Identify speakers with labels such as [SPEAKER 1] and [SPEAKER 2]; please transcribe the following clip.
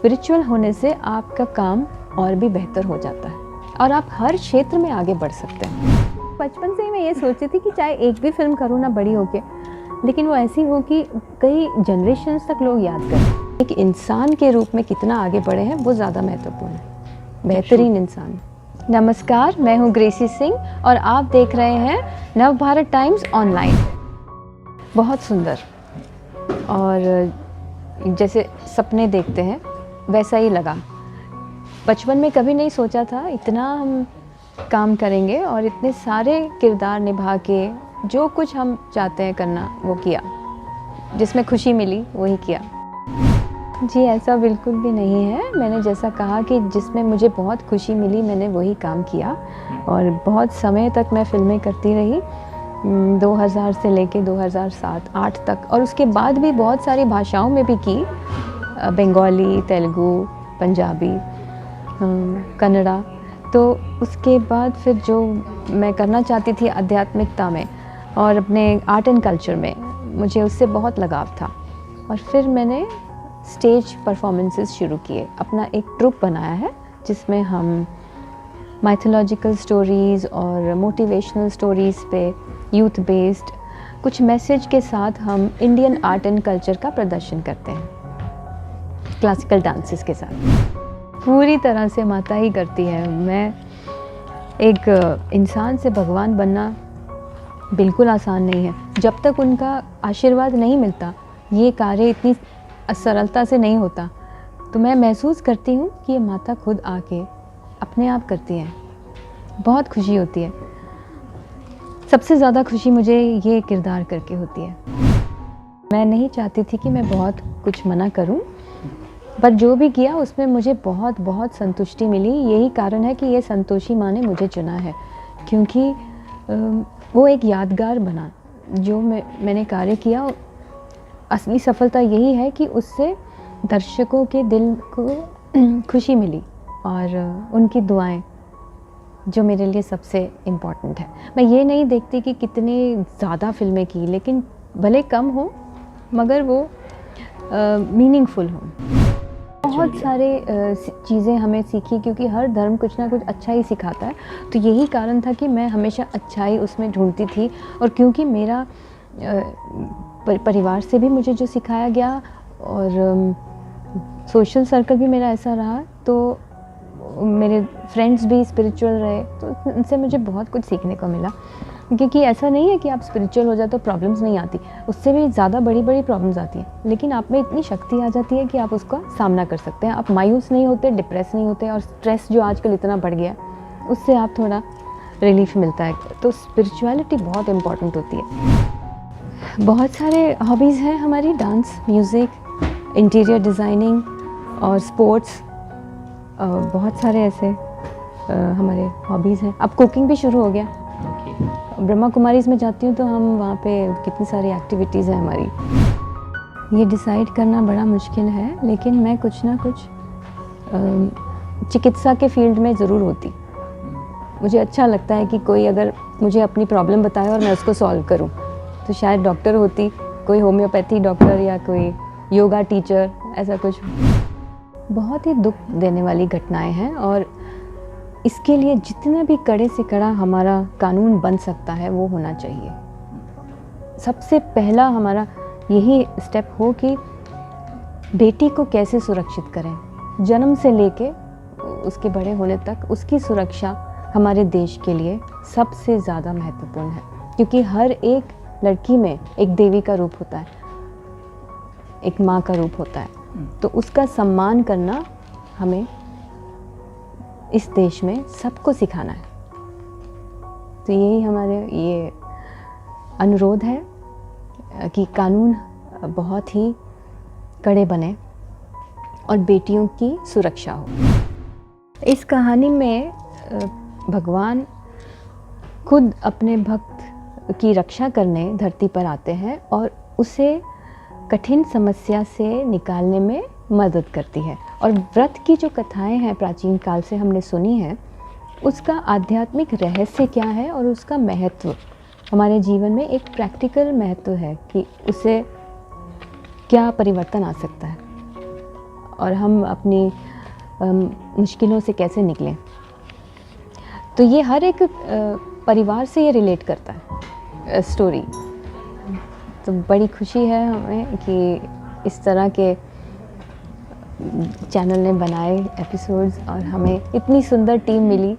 [SPEAKER 1] Spiritual होने से आपका काम और भी बेहतर हो जाता है और आप हर क्षेत्र में आगे बढ़ सकते हैं। बचपन से ही मैं ये सोचती थी कि चाहे एक भी फिल्म करूँ ना बड़ी होके, लेकिन वो ऐसी हो कि कई जनरेशन्स तक लोग याद करें। एक इंसान के रूप में कितना आगे बढ़े हैं वो ज़्यादा महत्वपूर्ण है, बेहतरीन इंसान। नमस्कार, मैं हूँ ग्रेसी सिंह और आप देख रहे हैं नवभारत टाइम्स ऑनलाइन। बहुत सुंदर और जैसे सपने देखते हैं वैसा ही लगा। बचपन में कभी नहीं सोचा था इतना हम काम करेंगे और इतने सारे किरदार निभा के जो कुछ हम चाहते हैं करना वो किया, जिसमें खुशी मिली वही किया। जी ऐसा बिल्कुल भी नहीं है। मैंने जैसा कहा कि जिसमें मुझे बहुत खुशी मिली मैंने वही काम किया और बहुत समय तक मैं फिल्में करती रही, 2000 से लेके 2007-8 तक, और उसके बाद भी बहुत सारी भाषाओं में भी की, बंगाली, तेलुगु, पंजाबी, कन्नड़ा। तो उसके बाद फिर जो मैं करना चाहती थी आध्यात्मिकता में और अपने आर्ट एंड कल्चर में, मुझे उससे बहुत लगाव था और फिर मैंने स्टेज परफॉर्मेंसेस शुरू किए। अपना एक ट्रुप बनाया है जिसमें हम माइथोलॉजिकल स्टोरीज़ और मोटिवेशनल स्टोरीज़ पे यूथ बेस्ड कुछ मैसेज के साथ हम इंडियन आर्ट एंड कल्चर का प्रदर्शन करते हैं, क्लासिकल डांसेस के साथ। पूरी तरह से माता ही करती है। मैं एक इंसान से भगवान बनना बिल्कुल आसान नहीं है। जब तक उनका आशीर्वाद नहीं मिलता ये कार्य इतनी सरलता से नहीं होता। तो मैं महसूस करती हूँ कि ये माता खुद आके अपने आप करती हैं। बहुत खुशी होती है। सबसे ज़्यादा खुशी मुझे ये किरदार करके होती है। मैं नहीं चाहती थी कि मैं बहुत कुछ मना करूँ, पर जो भी किया उसमें मुझे बहुत बहुत संतुष्टि मिली। यही कारण है कि ये संतोषी माँ ने मुझे चुना है, क्योंकि वो एक यादगार बना। जो मैंने कार्य किया, असली सफलता यही है कि उससे दर्शकों के दिल को खुशी मिली और उनकी दुआएं, जो मेरे लिए सबसे इम्पॉर्टेंट है। मैं ये नहीं देखती कि कितनी ज़्यादा फिल्में की, लेकिन भले कम हो मगर वो मीनिंगफुल हो। बहुत सारे चीज़ें हमें सीखी, क्योंकि हर धर्म कुछ ना कुछ अच्छा ही सिखाता है। तो यही कारण था कि मैं हमेशा अच्छाई उसमें ढूंढती थी। और क्योंकि मेरा परिवार से भी मुझे जो सिखाया गया और सोशल सर्कल भी मेरा ऐसा रहा, तो मेरे फ्रेंड्स भी स्पिरिचुअल रहे, तो उनसे मुझे बहुत कुछ सीखने को मिला। क्योंकि ऐसा नहीं है कि आप स्पिरिचुअल हो जाए तो प्रॉब्लम्स नहीं आती, उससे भी ज़्यादा बड़ी बड़ी प्रॉब्लम्स आती हैं, लेकिन आप में इतनी शक्ति आ जाती है कि आप उसका सामना कर सकते हैं। आप मायूस नहीं होते, डिप्रेस नहीं होते, और स्ट्रेस जो आजकल इतना बढ़ गया उससे आप थोड़ा रिलीफ मिलता है। तो स्पिरिचुअलिटी बहुत इम्पॉर्टेंट होती है। बहुत सारे हॉबीज़ हैं हमारी, डांस, म्यूज़िक, इंटीरियर डिज़ाइनिंग और स्पोर्ट्स। बहुत सारे ऐसे हमारे हॉबीज़ हैं। अब कुकिंग भी शुरू हो गया। ब्रह्मा कुमारीज़ में जाती हूँ तो हम वहाँ पे कितनी सारी एक्टिविटीज़ हैं हमारी। ये डिसाइड करना बड़ा मुश्किल है, लेकिन मैं कुछ ना कुछ चिकित्सा के फील्ड में ज़रूर होती। मुझे अच्छा लगता है कि कोई अगर मुझे अपनी प्रॉब्लम बताए और मैं उसको सॉल्व करूँ, तो शायद डॉक्टर होती, कोई होम्योपैथी डॉक्टर या कोई योगा टीचर, ऐसा कुछ। बहुत ही दुख देने वाली घटनाएं हैं और इसके लिए जितना भी कड़े से कड़ा हमारा कानून बन सकता है वो होना चाहिए। सबसे पहला हमारा यही स्टेप हो कि बेटी को कैसे सुरक्षित करें, जन्म से लेके उसके बड़े होने तक उसकी सुरक्षा हमारे देश के लिए सबसे ज़्यादा महत्वपूर्ण है। क्योंकि हर एक लड़की में एक देवी का रूप होता है, एक माँ का रूप होता है, तो उसका सम्मान करना हमें इस देश में सबको सिखाना है। तो यही हमारे ये अनुरोध है कि कानून बहुत ही कड़े बने और बेटियों की सुरक्षा हो। इस कहानी में भगवान खुद अपने भक्त की रक्षा करने धरती पर आते हैं और उसे कठिन समस्या से निकालने में मदद करती है। और व्रत की जो कथाएं हैं प्राचीन काल से हमने सुनी है, उसका आध्यात्मिक रहस्य क्या है और उसका महत्व हमारे जीवन में एक प्रैक्टिकल महत्व है कि उससे क्या परिवर्तन आ सकता है। और हम अपनी मुश्किलों से कैसे निकलें। तो ये हर एक परिवार से ये रिलेट करता है स्टोरी। तो बड़ी खुशी है हमें कि इस तरह के चैनल ने बनाए एपिसोड्स और हमें इतनी सुंदर टीम मिली।